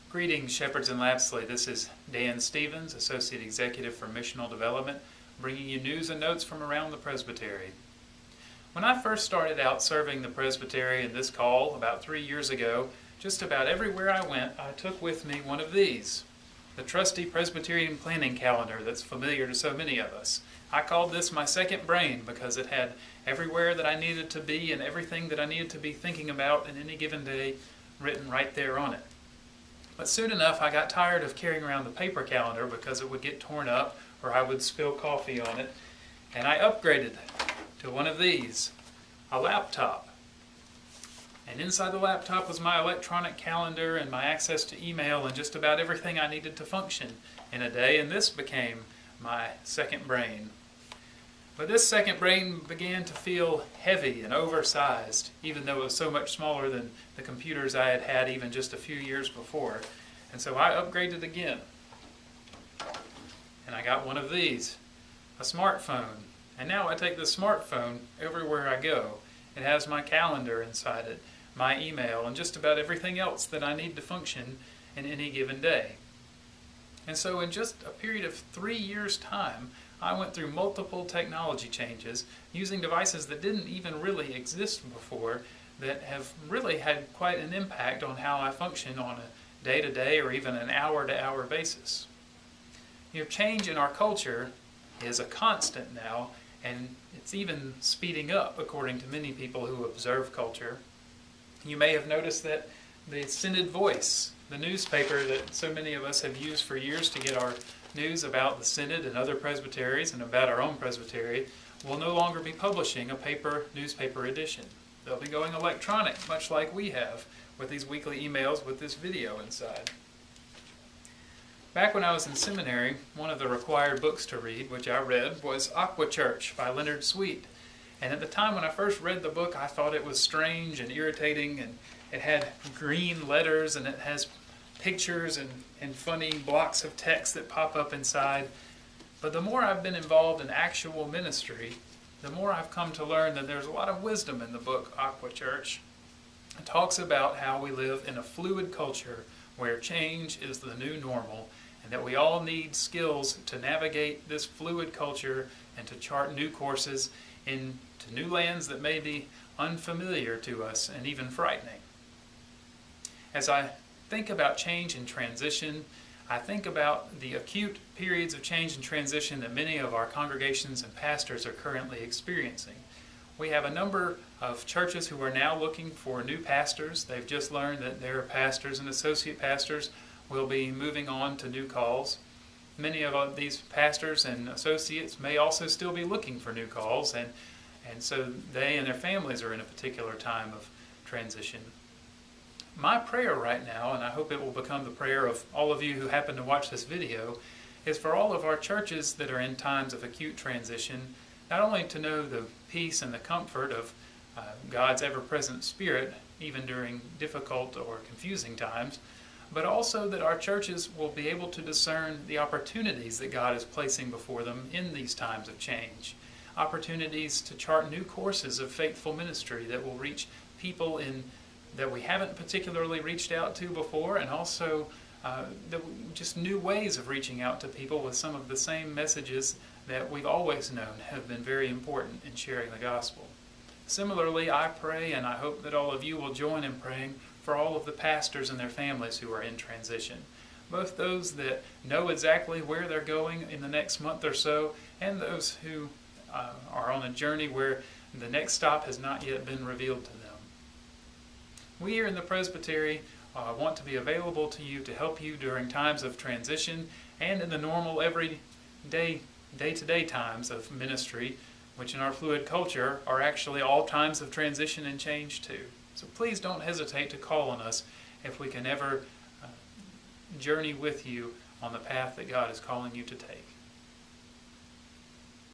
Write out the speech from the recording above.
Greetings, Shepherds and Lapsley. This is Dan Stevens, Associate Executive for Missional Development, bringing you news and notes from around the Presbytery. When I first started out serving the Presbytery in this call about 3 years ago, just about everywhere I went, I took with me one of these, the trusty Presbyterian planning calendar that's familiar to so many of us. I called this my second brain because it had everywhere that I needed to be and everything that I needed to be thinking about in any given day written right there on it. But soon enough, I got tired of carrying around the paper calendar because it would get torn up or I would spill coffee on it, and I upgraded to one of these, a laptop. And inside the laptop was my electronic calendar and my access to email and just about everything I needed to function in a day, and this became my second brain. But this second brain began to feel heavy and oversized, even though it was so much smaller than the computers I had had even just a few years before. And so I upgraded again. And I got one of these, a smartphone. And now I take the smartphone everywhere I go. It has my calendar inside it, my email, and just about everything else that I need to function in any given day. And so in just a period of 3 years' time, I went through multiple technology changes using devices that didn't even really exist before that have really had quite an impact on how I function on a day-to-day or even an hour-to-hour basis. You know, change in our culture is a constant now, and it's even speeding up according to many people who observe culture. You may have noticed that the Synod Voice, the newspaper that so many of us have used for years to get our news about the Synod and other presbyteries and about our own presbytery, will no longer be publishing a paper newspaper edition. They'll be going electronic, much like we have, with these weekly emails with this video inside. Back when I was in seminary, one of the required books to read, which I read, was Aqua Church by Leonard Sweet. And at the time when I first read the book, I thought it was strange and irritating, and it had green letters and it has pictures and funny blocks of text that pop up inside. But the more I've been involved in actual ministry, the more I've come to learn that there's a lot of wisdom in the book Aqua Church. It talks about how we live in a fluid culture where change is the new normal, and that we all need skills to navigate this fluid culture and to chart new courses into new lands that may be unfamiliar to us and even frightening. As I think about change and transition, I think about the acute periods of change and transition that many of our congregations and pastors are currently experiencing. We have a number of churches who are now looking for new pastors. They've just learned that their pastors and associate pastors will be moving on to new calls. Many of these pastors and associates may also still be looking for new calls, and so they and their families are in a particular time of transition. My prayer right now, and I hope it will become the prayer of all of you who happen to watch this video, is for all of our churches that are in times of acute transition, not only to know the peace and the comfort of God's ever-present Spirit, even during difficult or confusing times, but also that our churches will be able to discern the opportunities that God is placing before them in these times of change. Opportunities to chart new courses of faithful ministry that will reach people that we haven't particularly reached out to before, and also just new ways of reaching out to people with some of the same messages that we've always known have been very important in sharing the gospel. Similarly, I pray, and I hope that all of you will join in praying for all of the pastors and their families who are in transition, both those that know exactly where they're going in the next month or so, and those who are on a journey where the next stop has not yet been revealed to them. We here in the Presbytery want to be available to you to help you during times of transition and in the normal everyday, day-to-day times of ministry, which in our fluid culture are actually all times of transition and change too. So please don't hesitate to call on us if we can ever journey with you on the path that God is calling you to take.